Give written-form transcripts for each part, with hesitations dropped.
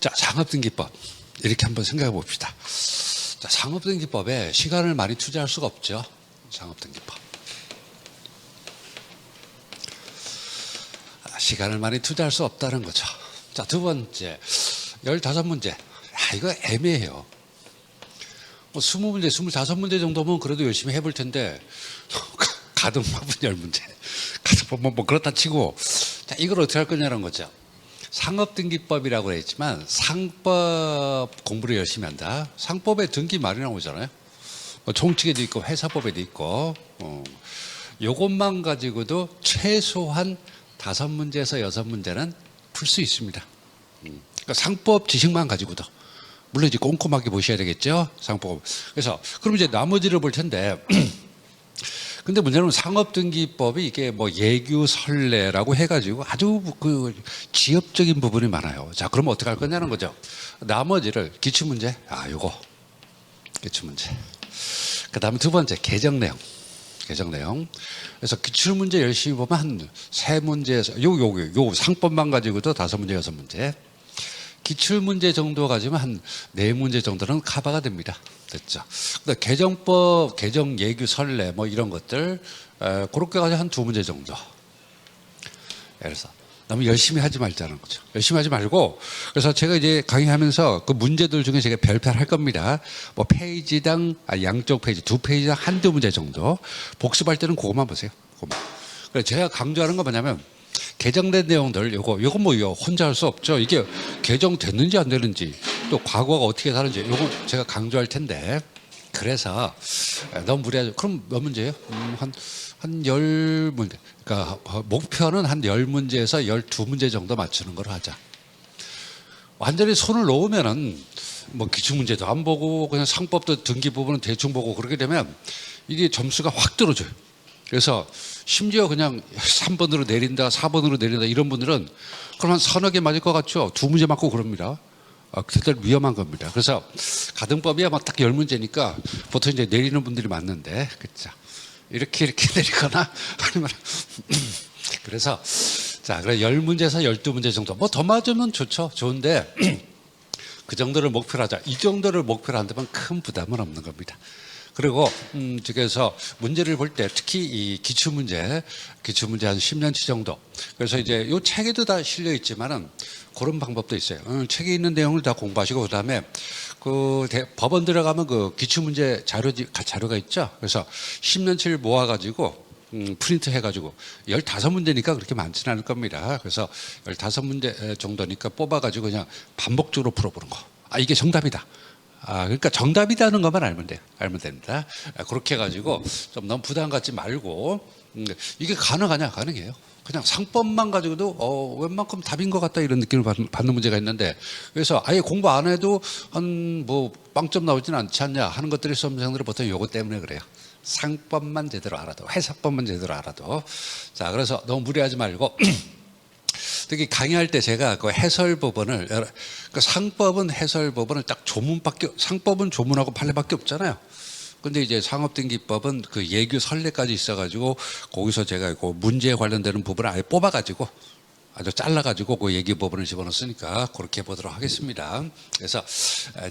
자, 상업등기법. 이렇게 한번 생각해 봅시다. 자, 상업등기법에 시간을 많이 투자할 수가 없죠. 상업등기법. 시간을 많이 투자할 수 없다는 거죠. 자, 두 번째. 15문제. 이거 애매해요. 뭐 20문제, 25문제 정도면 그래도 열심히 해볼 텐데, 가등법은 10문제. 가등법은 뭐 그렇다 치고, 자, 이걸 어떻게 할 거냐는 거죠. 상업등기법이라고 했지만 상법 공부를 열심히 한다. 상법에 등기 말이 나오잖아요. 총칙에도 있고 회사법에도 있고. 요것만 가지고도 최소한 5문제에서 6문제는 풀 수 있습니다. 그러니까 상법 지식만 가지고도. 물론 이제 꼼꼼하게 보셔야 되겠죠. 상법. 그래서 그럼 이제 나머지를 볼 텐데. 근데 문제는 상업등기법이 이게 뭐 예규 선례라고 해가지고 아주 그 지엽적인 부분이 많아요. 자, 그러면 어떻게 할 거냐는 거죠. 나머지를 기출문제, 요거 기출문제. 그 다음에 두 번째 개정 내용. 그래서 기출문제 열심히 보면 한 3문제에서 요 상법만 가지고도 5문제, 6문제. 기출문제 정도 가지면 한 4문제 정도는 커버가 됩니다. 됐죠. 근데 개정법, 개정 예규 선례 뭐 이런 것들 그렇게 가지고 한 2문제 정도. 그래서 너무 열심히 하지 말자는 거죠. 열심히 하지 말고 그래서 제가 이제 강의하면서 그 문제들 중에 제가 별표를 할 겁니다. 뭐 페이지당 양쪽 페이지 2페이지당 한두 문제 정도. 복습할 때는 그것만 보세요. 그것만. 그래서 제가 강조하는 건 뭐냐면 개정된 내용들 요거 뭐 혼자 할 수 없죠. 이게 개정됐는지 안 되는지 또 과거가 어떻게 다른지 요거 제가 강조할 텐데 그래서 너무 무리하죠. 그럼 몇 문제예요? 한 10문제. 그러니까 목표는 한 10문제에서 12문제 정도 맞추는 걸 하자. 완전히 손을 놓으면은 뭐 기출문제도 안 보고 그냥 상법도 등기 부분은 대충 보고 그렇게 되면 이게 점수가 확 떨어져요. 그래서 심지어 그냥 3번으로 내린다, 4번으로 내린다 이런 분들은 그럼 한 서너 개 맞을 것 같죠? 2문제 맞고 그럽니다. 그들 위험한 겁니다. 그래서 가등법이 아마 딱 10문제니까 보통 이제 내리는 분들이 많는데, 그죠? 이렇게 내리거나 아니면 그래서 자, 그래 10문제에서 12문제 정도 뭐 더 맞으면 좋죠. 좋은데 그 정도를 목표로 하자. 이 정도를 목표로 한다면 큰 부담은 없는 겁니다. 그리고 그래서 문제를 볼 때 특히 이 기출문제 한 10년치 정도. 그래서 이제 요 책에도 다 실려 있지만은 그런 방법도 있어요. 책에 있는 내용을 다 공부하시고 그다음에 그 법원 들어가면 그 기출문제 자료가 있죠. 그래서 10년치를 모아가지고 프린트 해가지고 15문제니까 그렇게 많지는 않을 겁니다. 그래서 15문제 정도니까 뽑아가지고 그냥 반복적으로 풀어보는 거. 이게 정답이다. 그러니까 정답이라는 것만 알면 돼요. 알면 됩니다. 그렇게 해가지고 좀 너무 부담 갖지 말고 이게 가능하냐? 가능해요. 그냥 상법만 가지고도 웬만큼 답인 것 같다 이런 느낌을 받는 문제가 있는데 그래서 아예 공부 안 해도 한 뭐 빵점 나오지는 않지 않냐 하는 것들이 수험생들은 보통 요거 때문에 그래요. 상법만 제대로 알아도 회사법만 제대로 알아도 자 그래서 너무 무리하지 말고 특히 강의할 때 제가 그 해설 부분을 그 상법은 해설 부분을 딱 상법은 조문하고 판례밖에 없잖아요. 근데 이제 상업등기법은 그 예규 선례까지 있어가지고 거기서 제가 그 문제에 관련되는 부분을 아예 뽑아가지고 아주 잘라가지고 그 예규 부분을 집어넣었으니까 그렇게 보도록 하겠습니다. 그래서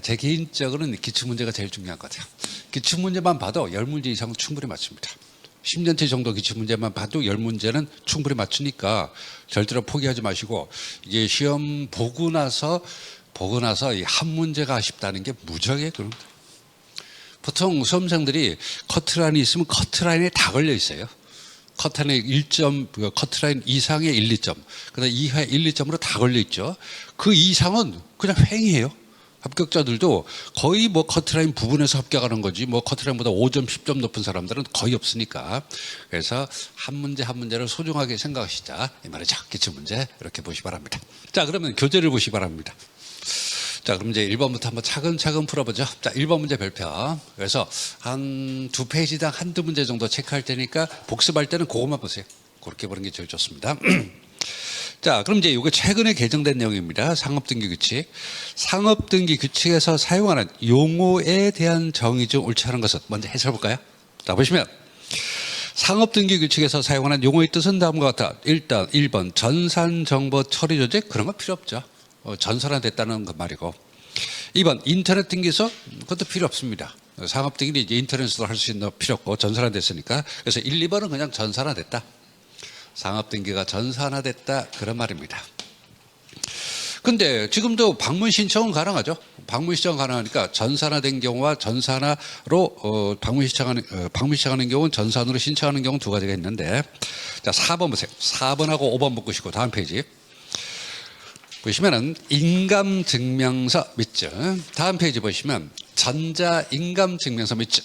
제 개인적으로는 기출문제가 제일 중요한 것 같아요. 기출문제만 봐도 10문제 이상은 충분히 맞춥니다. 10년치 정도 기출문제만 봐도 10문제는 충분히 맞추니까 절대로 포기하지 마시고 이게 시험 보고 나서 이 한 문제가 아쉽다는 게 무지하게 그런 거예요. 보통 수험생들이 커트라인이 있으면 커트라인에 다 걸려 있어요. 커트라인 1점, 커트라인 이상의 1, 2점, 그다음 이하 1, 2점으로 다 걸려 있죠. 그 이상은 그냥 횡이에요. 합격자들도 거의 뭐 커트라인 부분에서 합격하는 거지 뭐 커트라인보다 5점, 10점 높은 사람들은 거의 없으니까 그래서 한 문제 한 문제를 소중하게 생각하시자 이 말이죠. 기출문제 이렇게 보시 바랍니다. 자, 그러면 교재를 보시 바랍니다. 자, 그럼 이제 1번부터 한번 차근차근 풀어보죠. 자, 1번 문제 별표. 그래서 한 2페이지당 한두 문제 정도 체크할 테니까 복습할 때는 그것만 보세요. 그렇게 보는 게 제일 좋습니다. 자, 그럼 이제 이거 최근에 개정된 내용입니다. 상업등기 규칙. 상업등기 규칙에서 사용하는 용어에 대한 정의 중 옳지 않은 것은 먼저 해설해 볼까요? 자, 보시면 상업등기 규칙에서 사용하는 용어의 뜻은 다음과 같다. 일단 1번 전산정보 처리 조직 그런 거 필요 없죠. 전산화됐다는 그 말이고 2번 인터넷 등기소 그것도 필요 없습니다. 상업 등기는 이제 인터넷으로 할 수 있는 필요 없고 전산화됐으니까 그래서 1, 2번은 그냥 전산화됐다. 상업 등기가 전산화됐다 그런 말입니다. 근데 지금도 방문 신청은 가능하죠. 방문 신청 가능하니까 전산화된 경우와 전산화로 방문 신청하는 경우는 전산으로 신청하는 경우는 두 가지가 있는데 자 4번 보세요. 4번하고 5번 묶으시고 다음 페이지 보시면은 인감증명서 밑줄 다음 페이지 보시면 전자인감증명서 밑줄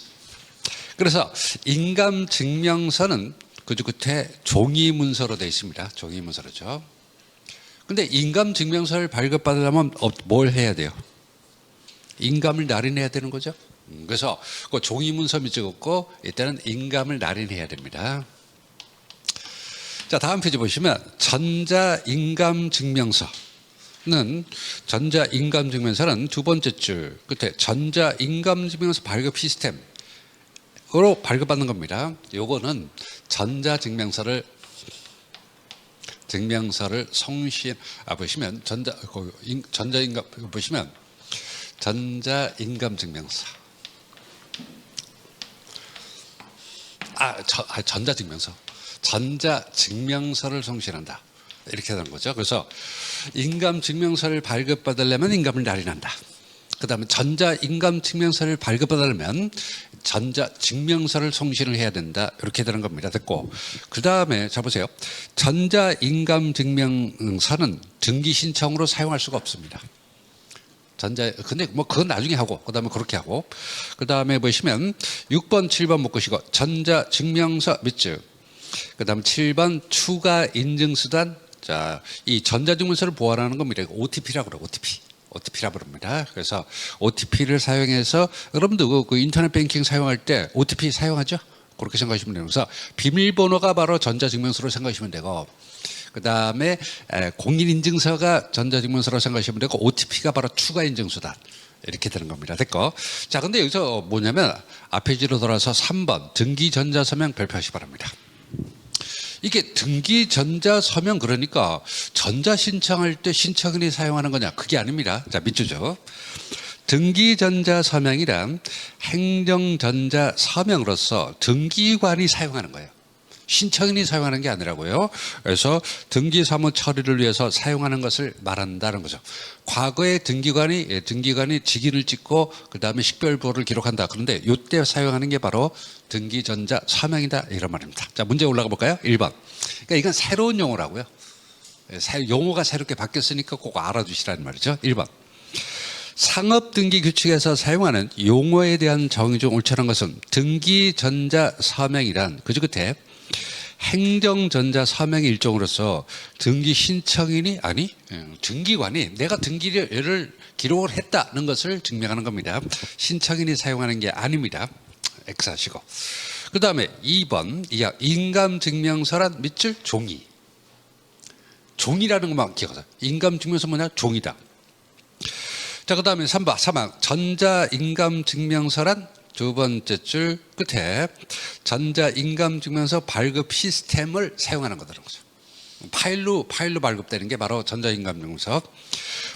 그래서 인감증명서는 그저 끝에 종이문서로 되어 있습니다. 종이문서로죠. 근데 인감증명서를 발급받으려면 뭘 해야 돼요? 인감을 날인해야 되는 거죠. 그래서 그 종이문서 밑줄 긋고 이때는 인감을 날인해야 됩니다. 자 다음 페이지 보시면 전자인감증명서는 두 번째 줄 끝에 전자인감증명서 발급 시스템으로 발급받는 겁니다. 요거는 증명서를 송신 보시면 전자인감 보시면 전자인감증명서 전자증명서를 송신한다 이렇게 되는 거죠. 그래서 인감증명서를 발급받으려면 인감을 날인한다. 그 다음에 전자인감증명서를 발급받으려면 전자증명서를 송신을 해야 된다. 이렇게 되는 겁니다. 됐고 그 다음에 자 보세요. 전자인감증명서는 등기신청으로 사용할 수가 없습니다. 근데 뭐 그건 나중에 하고 그 다음에 그렇게 하고 그 다음에 보시면 6번 7번 묶으시고 전자증명서 밑줄 그 다음 7번 추가 인증수단 자, 이 전자증명서를 보완하는 겁니다. OTP라고 그래요. OTP라고 그럽니다. 그래서 OTP를 사용해서 여러분도 그 인터넷 뱅킹 사용할 때 OTP 사용하죠? 그렇게 생각하시면 돼요. 그래서 비밀번호가 바로 전자증명서로 생각하시면 되고 그 다음에 공인인증서가 전자증명서로 생각하시면 되고 OTP가 바로 추가인증수단 이렇게 되는 겁니다. 됐고 자 근데 여기서 뭐냐면 앞페이지로 돌아서 3번 등기전자서명 발표하시기 바랍니다. 이게 등기전자서명 그러니까 전자신청할 때 신청인이 사용하는 거냐 그게 아닙니다. 자 밑줄죠. 등기전자서명이란 행정전자서명으로서 등기관이 사용하는 거예요. 신청인이 사용하는 게 아니라고요. 그래서 등기사무 처리를 위해서 사용하는 것을 말한다는 거죠. 과거에 등기관이 직인을 찍고 그 다음에 식별번호를 기록한다. 그런데 이때 사용하는 게 바로 등기전자 서명이다 이런 말입니다. 자 문제 올라가 볼까요? 1번. 그러니까 이건 새로운 용어라고요. 용어가 새롭게 바뀌었으니까 꼭 알아두시라는 말이죠. 1번. 상업등기규칙에서 사용하는 용어에 대한 정의 중 옳다는 것은 등기전자서명이란 그저 끝에 행정전자서명의 일종으로서 등기신청인이 등기관이 내가 등기를 기록을 했다는 것을 증명하는 겁니다. 신청인이 사용하는 게 아닙니다. X하시고 그 다음에 2번 인감증명서란 밑줄 종이라는 것만 기억하세요. 인감증명서 뭐냐? 종이다. 자, 그 다음에 3번 전자인감증명서란 두 번째 줄 끝에 전자인감증명서 발급 시스템을 사용하는 거라는 거죠. 파일로 발급되는 게 바로 전자인감증명서.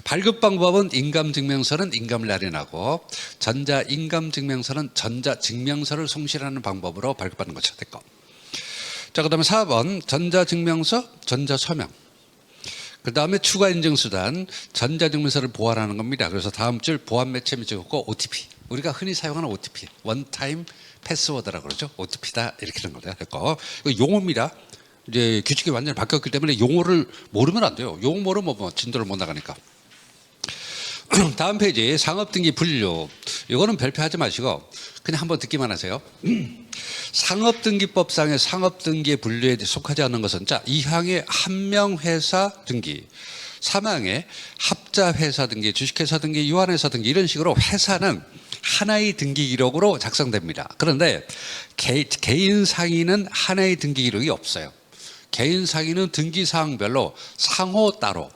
발급 방법은 인감증명서는 인감을 날인하고 전자인감증명서는 전자증명서를 송신하는 방법으로 발급받는 거죠. 됐고. 자, 그 다음에 4번 전자증명서, 전자서명. 그 다음에 추가인증수단, 전자증명서를 보완하는 겁니다. 그래서 다음 줄 보완 매체 밑줄 긋고 OTP. 우리가 흔히 사용하는 OTP, 원타임 패스워드라고 그러죠. OTP다 이렇게 되는 거죠. 됐고. 이거 용어입니다. 이제 규칙이 완전히 바뀌었기 때문에 용어를 모르면 안 돼요. 용어 모르면 뭐 진도를 못 나가니까. 다음 페이지 상업등기 분류. 이거는 별표하지 마시고 그냥 한번 듣기만 하세요. 상업등기법상의 상업등기의 분류에 속하지 않는 것은 자 2항의 한명회사 등기 3항의 합자회사 등기, 주식회사 등기, 유한회사 등기 이런 식으로 회사는 하나의 등기 기록으로 작성됩니다. 그런데 개인 상인은 하나의 등기 기록이 없어요. 개인 상인은 등기 사항별로 상호 따로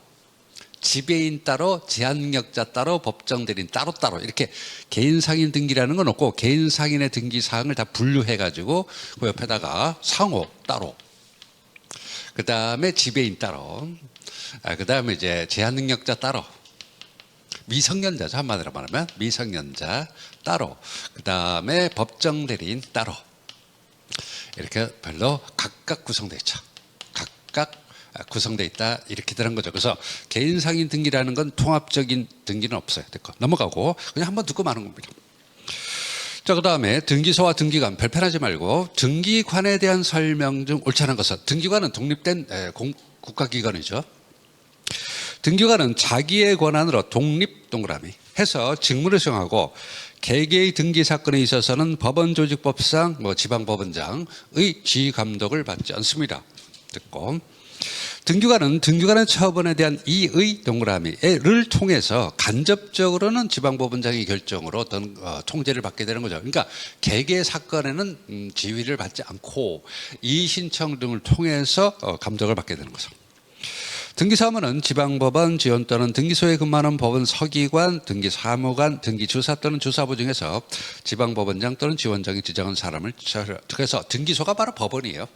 지배인 따로, 제한능력자 따로, 법정 대리인 따로따로 이렇게 개인 상인 등기라는 건 없고 개인 상인의 등기 사항을 다 분류해가지고 그 옆에다가 상호 따로 그 다음에 지배인 따로 그 다음에 이제 제한능력자 따로 미성년자죠. 한마디로 말하면 미성년자 따로, 그 다음에 법정 대리인 따로, 이렇게 별로 각각 구성되어 있죠. 각각 구성되어 있다, 이렇게 되는 거죠. 그래서 개인 상인 등기라는 건 통합적인 등기는 없어요. 됐고 넘어가고 그냥 한번 듣고 마는 겁니다. 자, 그 다음에 등기소와 등기관, 별편하지 말고 등기관에 대한 설명 중 옳지 않은 것은, 등기관은 독립된 국가기관이죠. 등기관은 자기의 권한으로 독립 동그라미 해서 직무를 수행하고 개개의 등기 사건에 있어서는 법원조직법상 지방법원장의 지휘 감독을 받지 않습니다. 듣고 등기관은 등기관의 처분에 대한 이의 동그라미를 통해서 간접적으로는 지방법원장의 결정으로 어떤 통제를 받게 되는 거죠. 그러니까 개개 사건에는 지휘를 받지 않고 이의 신청 등을 통해서 감독을 받게 되는 거죠. 등기사무는 지방법원 지원 또는 등기소에 근무하는 법원 서기관, 등기사무관, 등기주사 또는 주사부 중에서 지방법원장 또는 지원장이 지정한 사람을 그래서 등기소가 바로 법원이에요.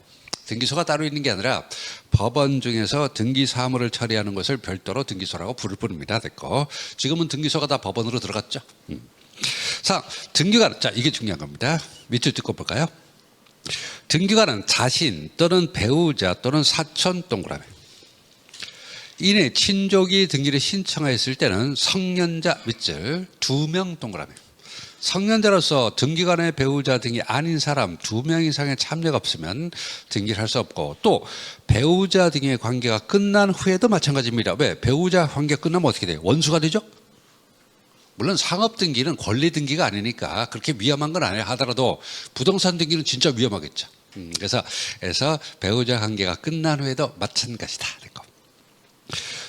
등기소가 따로 있는 게 아니라 법원 중에서 등기사무를 처리하는 것을 별도로 등기소라고 부를 뿐입니다. 됐고 지금은 등기소가 다 법원으로 들어갔죠. 자, 등기관, 자 이게 중요한 겁니다. 밑줄 뜯고 볼까요? 등기관은 자신 또는 배우자 또는 사촌 동그라미 이내 친족이 등기를 신청했을 때는 성년자 밑줄 2명 동그라미. 성년자로서 등기관의 배우자 등이 아닌 사람 2명 이상의 참여가 없으면 등기를 할 수 없고, 또 배우자 등의 관계가 끝난 후에도 마찬가지입니다. 왜? 배우자 관계가 끝나면 어떻게 돼요? 원수가 되죠? 물론 상업 등기는 권리 등기가 아니니까 그렇게 위험한 건 아니에요. 하더라도 부동산 등기는 진짜 위험하겠죠. 그래서 배우자 관계가 끝난 후에도 마찬가지다.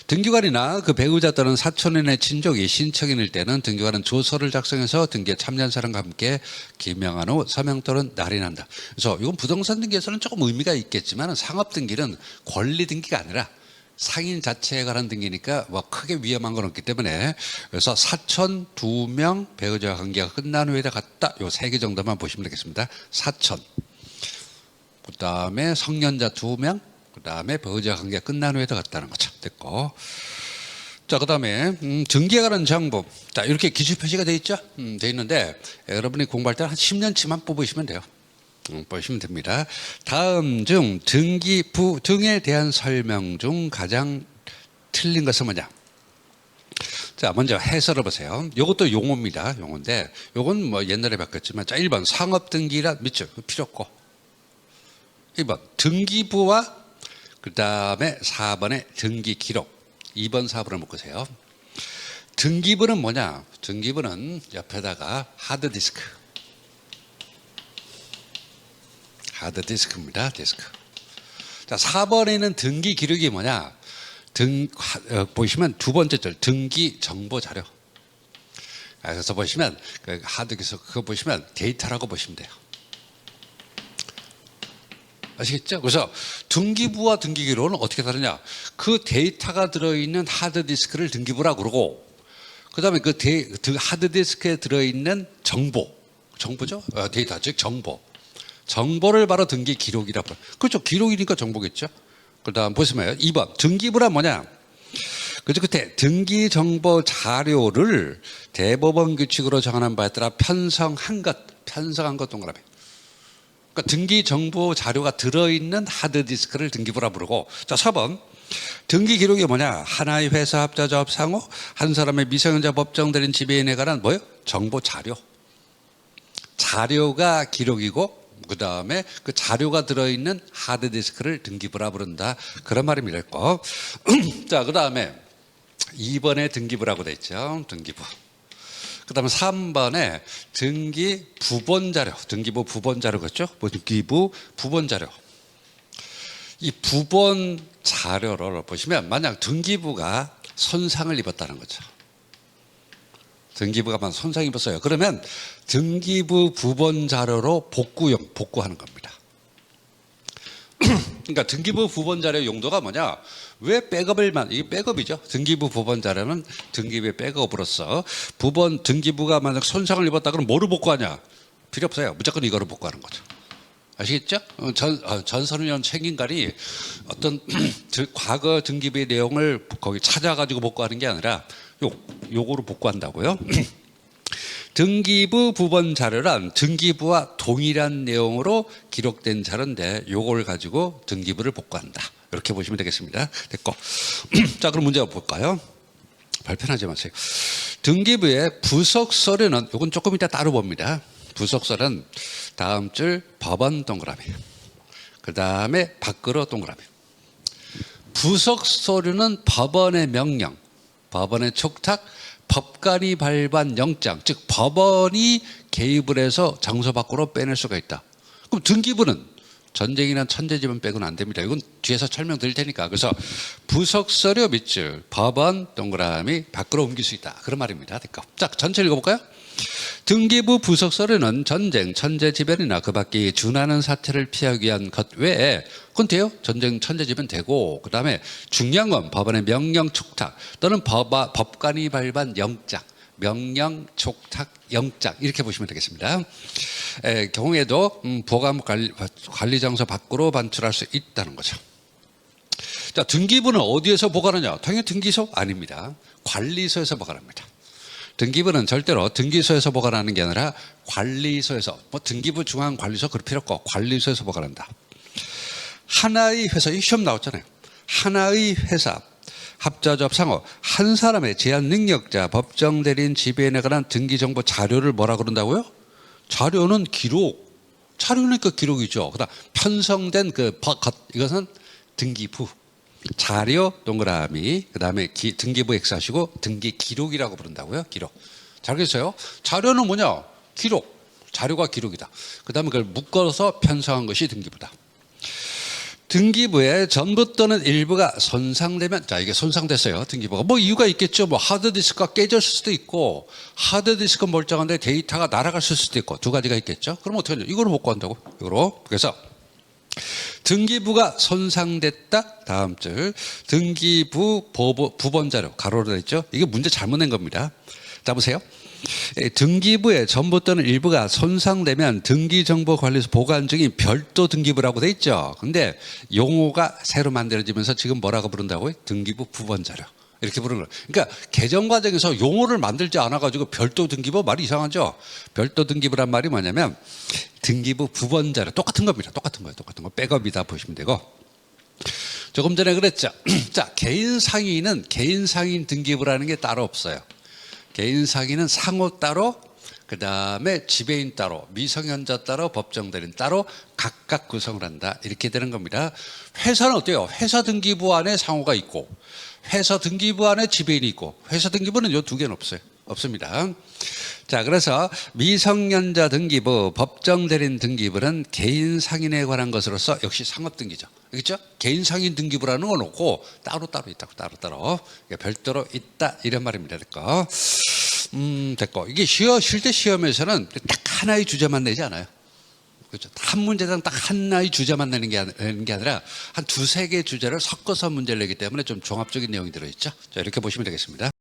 등기관이나 그 배우자 또는 사촌인의 친족이 신청인일 때는 등기관은 조서를 작성해서 등기에 참여한 사람과 함께 기명한 후 서명 또는 날인한다. 그래서 이건 부동산 등기에서는 조금 의미가 있겠지만 상업 등기는 권리 등기가 아니라 상인 자체에 관한 등기니까 크게 위험한 건 없기 때문에, 그래서 사촌 2명 배우자 관계가 끝난 후에 갔다. 요 3개 정도만 보시면 되겠습니다. 사촌, 그 다음에 성년자 2명, 그 다음에 배우자 관계가 끝난 후에도 갔다는 거죠. 됐고. 자, 그 다음에 등기에 관한 정보. 자, 이렇게 기출 표시가 되어 있죠? 되어 있는데 여러분이 공부할 때 한 10년치만 뽑으시면 돼요. 보시면 됩니다. 다음 중 등기부 등에 대한 설명 중 가장 틀린 것은 뭐냐? 자, 먼저 해설을 보세요. 이것도 용어입니다. 용어인데 이건 옛날에 바뀌었지만, 자, 1번 상업등기란 밑줄 필요 없고, 1번 등기부와 그 다음에 4번에 등기 기록, 2번 4번을 묶으세요. 등기부는 뭐냐? 등기부는 옆에다가 하드디스크입니다. 디스크. 자, 4번에 있는 등기 기록이 뭐냐? 보시면 두 번째 줄 등기 정보 자료. 그래서 보시면 그 하드디스크 그거 보시면 데이터라고 보시면 돼요. 아시겠죠? 그래서 등기부와 등기기록은 어떻게 다르냐? 그 데이터가 들어있는 하드디스크를 등기부라고 그러고, 그 다음에 그 하드디스크에 들어있는 정보죠? 데이터, 즉 정보를 바로 등기기록이라고 그래요. 그렇죠? 기록이니까 정보겠죠? 그 다음 보시면 2번 등기부란 뭐냐? 그죠? 그때 등기정보 자료를 대법원 규칙으로 정하는 바에 따라 편성한 것 동그라미. 그러니까 등기 정보 자료가 들어있는 하드디스크를 등기부라 부르고, 자, 4번 등기 기록이 뭐냐? 하나의 회사 합자조합 상호, 한 사람의 미성년자 법정 대리인 지배인에 관한 정보 자료가 기록이고, 그 다음에 그 자료가 들어있는 하드디스크를 등기부라 부른다, 그런 말입니다. 자, 그 다음에 2번에 등기부라고 돼 있죠. 등기부. 그 다음에 3번에 등기 부본 자료, 등기부 부본 자료 그렇죠? 등기부 부본 자료. 이 부본 자료를 보시면 만약 등기부가 손상을 입었다는 거죠. 등기부가 손상 입었어요. 그러면 등기부 부본 자료로 복구하는 겁니다. 그러니까 등기부 부본 자료 용도가 뭐냐? 왜 이게 백업이죠. 등기부 부본 자료는 등기부의 백업으로서 등기부가 만약 손상을 입었다 그러면 뭐로 복구하냐? 필요 없어요. 무조건 이거로 복구하는 거죠. 아시겠죠? 전선의원 책임관이 어떤 과거 등기부의 내용을 거기 찾아가지고 복구하는 게 아니라 요거로 복구한다고요. 등기부 부본 자료란 등기부와 동일한 내용으로 기록된 자료인데 요걸 가지고 등기부를 복구한다. 이렇게 보시면 되겠습니다. 됐고. 자, 그럼 문제 볼까요? 발표하지 마세요. 등기부의 부속 서류는 요건 조금 이따 따로 봅니다. 부속 서류는 다음 줄 법원 동그라미. 그 다음에 밖으로 동그라미. 부속 서류는 법원의 명령, 법원의 촉탁, 법관이 발부한 영장, 즉 법원이 개입을 해서 장소 밖으로 빼낼 수가 있다. 그럼 등기부는 전쟁이나 천재지변 빼고는 안 됩니다. 이건 뒤에서 설명드릴 테니까. 그래서 부속 서류 밑줄 법원 동그라미 밖으로 옮길 수 있다. 그런 말입니다. 됐고. 자, 전체 읽어볼까요? 등기부 부속 서류는 전쟁, 천재지변이나 그 밖에 준하는 사태를 피하기 위한 것 외에 그건 돼요. 전쟁, 천재지변 되고 그 다음에 중요한 건 법원의 명령 촉탁 또는 법관이 발부한 영장, 명령 촉탁 영장 이렇게 보시면 되겠습니다. 경우에도 보관 관리 장소 밖으로 반출할 수 있다는 거죠. 자, 등기부는 어디에서 보관하냐? 당연히 등기소 아닙니다. 관리소에서 보관합니다. 등기부는 절대로 등기소에서 보관하는 게 아니라 관리소에서, 뭐 등기부 중앙관리소 그럴 필요 없고 관리소에서 보관한다. 하나의 회사, 이 시험 나왔잖아요. 하나의 회사, 합자조합 상호, 한 사람의 제한 능력자, 법정 대리인 지배인에 관한 등기정보 자료를 뭐라 그런다고요? 자료는 기록. 자료니까 기록이죠. 그다음 편성된 이것은 등기부. 자료 동그라미 그다음에 등기부 X하시고 등기 기록이라고 부른다고요. 기록. 잘 알겠어요? 자료는 뭐냐? 기록. 자료가 기록이다. 그다음에 그걸 묶어서 편성한 것이 등기부다. 등기부의 전부 또는 일부가 손상되면, 자, 이게 손상됐어요. 등기부가. 뭐 이유가 있겠죠. 뭐 하드디스크가 깨졌을 수도 있고 하드디스크 멀쩡한데 데이터가 날아갔을 수도 있고 두 가지가 있겠죠. 그럼 어떻게 하냐? 이거로 복구한다고. 이거로. 그래서 등기부가 손상됐다. 다음 줄 등기부 부본 자료 가로로 되어 있죠. 이게 문제 잘못 낸 겁니다. 자, 보세요. 등기부의 전부 또는 일부가 손상되면 등기정보관리소 보관 중인 별도 등기부라고 돼 있죠. 근데 용어가 새로 만들어지면서 지금 뭐라고 부른다고요? 등기부 부본 자료. 이렇게 부르는 거예요. 그러니까 개정 과정에서 용어를 만들지 않아가지고 별도 등기부 말이 이상하죠. 별도 등기부란 말이 뭐냐면 등기부 부본 자료 똑같은 겁니다. 똑같은 거예요. 똑같은 거. 백업이다 보시면 되고. 조금 전에 그랬죠. 자, 개인 상인은 개인 상인 등기부라는 게 따로 없어요. 개인 상인은 상호 따로, 그 다음에 지배인 따로, 미성년자 따로, 법정 대리인 따로 각각 구성을 한다. 이렇게 되는 겁니다. 회사는 어때요? 회사 등기부 안에 상호가 있고 회사 등기부 안에 지배인이 있고 회사 등기부는 이 두 개는 없어요. 없습니다. 자, 그래서 미성년자 등기부, 법정 대리인 등기부는 개인 상인에 관한 것으로서 역시 상업 등기죠. 그렇죠? 개인 상인 등기부라는 건 없고 따로따로 있다고, 따로따로. 별도로 있다. 이런 말입니다. 됐고. 됐고. 이게 실제 시험에서는 딱 하나의 주제만 내지 않아요. 그렇죠. 한 문제당 딱 하나의 주제만 내는 게 아니라 한 두세 개 주제를 섞어서 문제를 내기 때문에 좀 종합적인 내용이 들어있죠. 자, 이렇게 보시면 되겠습니다.